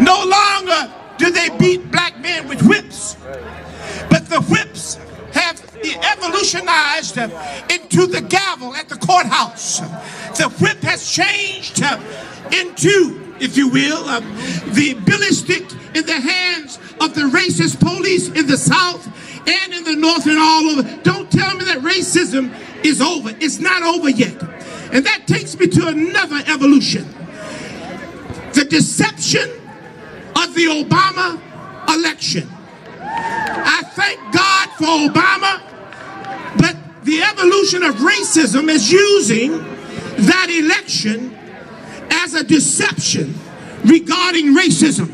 No longer do they beat black men with whips, but the whips have evolutionized into the gavel at the courthouse. The whip has changed into, if you will, the billy stick in the hands of the racist police in the South and in the North and all over. Don't tell me that racism is over. It's not over yet. And that takes me to another evolution. The deception of the Obama election. I thank God for Obama, but the evolution of racism is using that election as a deception regarding racism.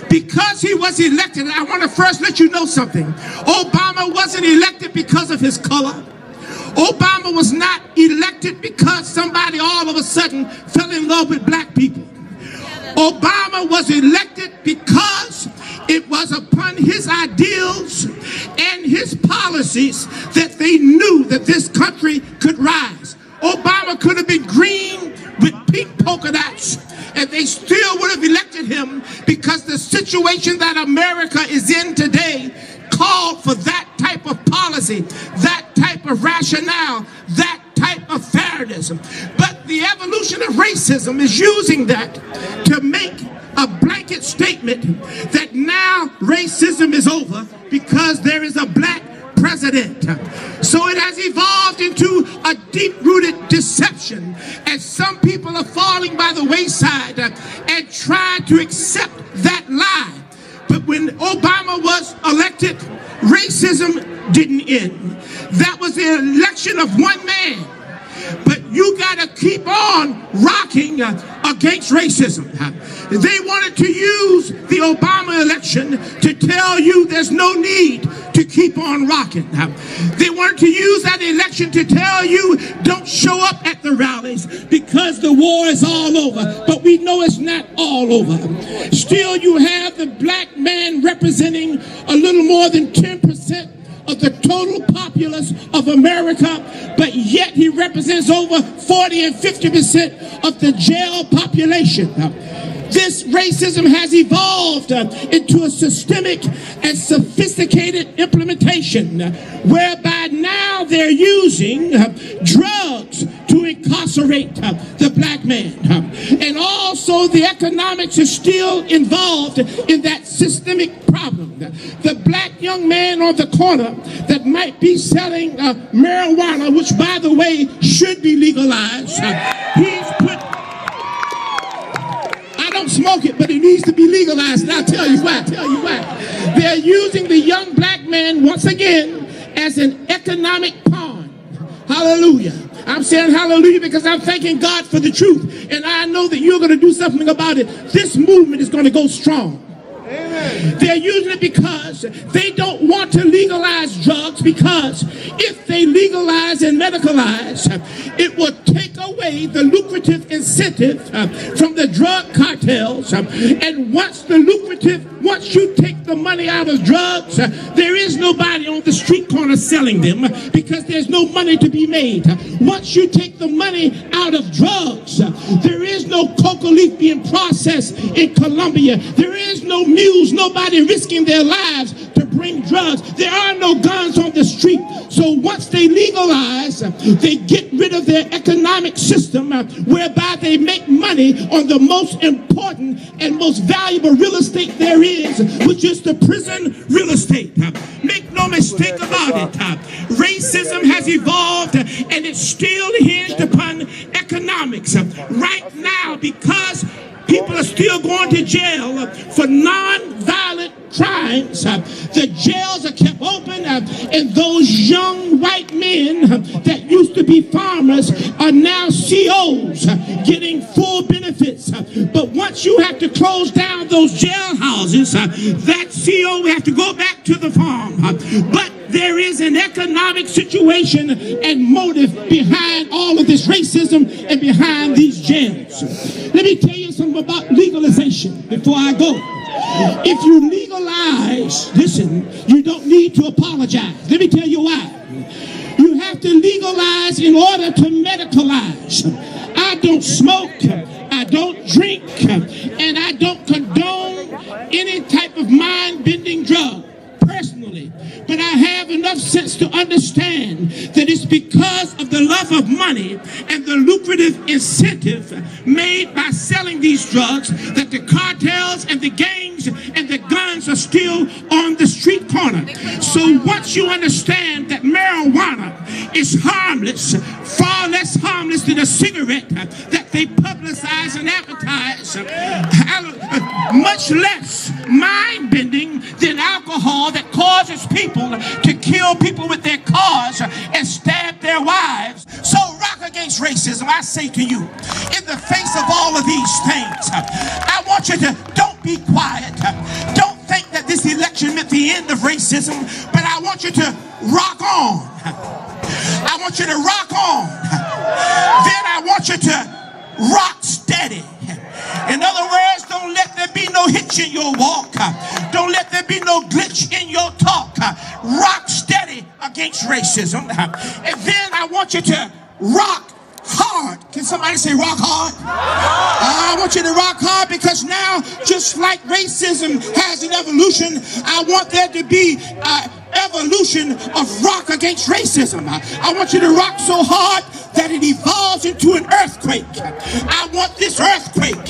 Because he was elected, I want to first let you know something. Obama wasn't elected because of his color. Obama was not elected because somebody all of a sudden fell in love with black people. Obama was elected because it was upon his ideals and his policies that they knew that this country could rise. Obama could have been green with pink polka dots, and they still would have elected him because the situation that America is in today called for that type of policy, that type of rationale, that type of fairness. But the evolution of racism is using that to make a blanket statement that now racism is over because there is a black president. So it has evolved into a deep-rooted deception, and some people are falling by the wayside and trying to accept that lie. But when Obama was elected, racism didn't end. That was the election of one man. But you got to keep on rocking against racism. They wanted to use the Obama election to tell you there's no need to keep on rocking. They wanted to use that election to tell you don't show up at the rallies because the war is all over. But we know it's not all over. Still, you have the black man representing a little more than 10% of the total populace of America, but yet he represents over 40 and 50% of the jail population. This racism has evolved into a systemic and sophisticated implementation whereby now they're using drugs to incarcerate the black man. And also the economics is still involved in that systemic problem. The black young man on the corner that might be selling marijuana, which by the way should be legalized, he's put... I don't smoke it, but it needs to be legalized, and I'll tell you why. They're using the young black man once again as an economic pawn. Hallelujah. I'm saying hallelujah because I'm thanking God for the truth, and I know that you're going to do something about it. This movement is going to go strong. Amen. They're using it because they don't want to legalize drugs, because if they legalize and medicalize, it will take away the lucrative incentive from the drug cartels. And once you take the money out of drugs, there is nobody on the street corner selling them because there's no money to be made. Once you take the money out of drugs, there is no coca leaf being processed in Colombia. There is no mules, nobody risking their lives to bring drugs. There are no guns on the street. So once they legalize, they get rid of their economic system whereby they make money on the most important and most valuable real estate there is, which is the prison real estate. Make no mistake about it. Racism has evolved and it's still hinged upon economics. Right now, because people are still going to jail for non-violent crimes, the jails are kept open, and those young white men that used to be farmers are now COs getting full benefits. But once you have to close down those jailhouses, that CO have to go back to the farm. But there is an economic situation and motive behind all of this racism and behind these jails. Let me tell you something about legalization before I go. If you legalize, listen, you don't need to apologize. Let me tell you why. You have to legalize in order to medicalize. I don't smoke, I don't drink, and I don't condone mind-bending drug personally, but I have enough sense to understand that it's because of the love of money and the lucrative incentive made by selling these drugs that the cartels and the gangs and the guns are still on the street corner. So once you understand that marijuana is harmless, far less harmless than a cigarette that they publicize and advertise, much less mind-bending than alcohol that causes people to kill people with their cars and stab their wives. So rock against racism. I say to you, in the face of all of these things, I want you to don't be quiet. Don't think that this election meant the end of racism, but I want you to rock on. I want you to rock on. Then I want you to rock steady. In other words, don't let there be no hitch in your walk. Don't let there be no glitch in your talk. Rock steady against racism. And then I want you to rock hard. Can somebody say rock hard? I want you to rock hard, because now, just like racism has an evolution, I want there to be evolution of rock against racism. I want you to rock so hard that it evolves into an earthquake. I want this earthquake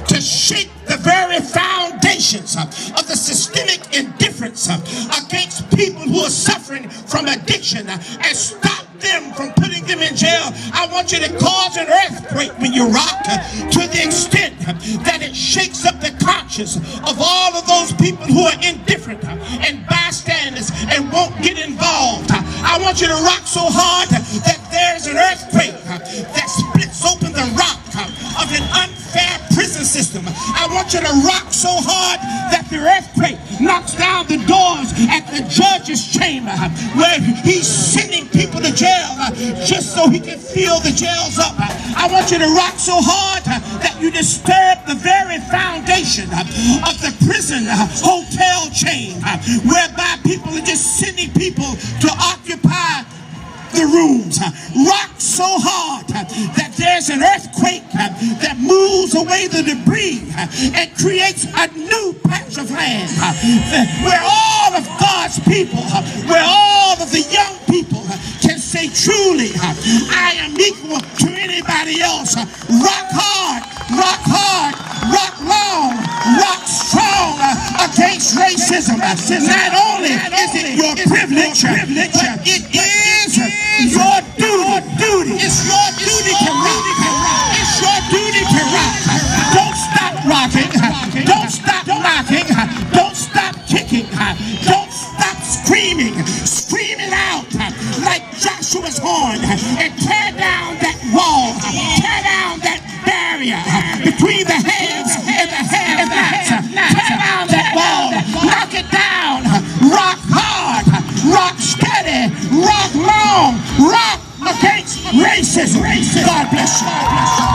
to shake the very foundations of the systemic indifference against people who are suffering from addiction and stop them from putting them in jail. I want you to cause an earthquake when you rock, to the extent that it shakes up the conscience of all of those people who are indifferent and bystanders and won't get involved. I want you to rock so hard that there's an earthquake that splits open the rock of an unfair prison system. I want you to rock so hard that the earthquake knocks down the doors at the judge's chamber, where he's sending people to jail just so he can fill the jails up. I want you to rock so hard that you disturb the very foundation of the prison hotel chain, whereby people are just sending people to occupy the rooms. Rock so hard that there's an earthquake that moves away the debris and creates a new patch of land where all of God's people, where all of the young people can say, truly, I am equal to anybody else. Rock hard, rock long, rock strong against racism. Not only is it your privilege, but it is your duty. It's your duty to rock. It's your duty to rock. Don't stop rocking. Don't stop knocking. Don't stop kicking. Don't stop screaming. Scream it out like Joshua's horn, and tear down that wall. Tear down that barrier between the heads and the have-nots. Tear down that wall. Knock it down. Rock hard. Rock steady. Rock long. Rock against racism. God bless you.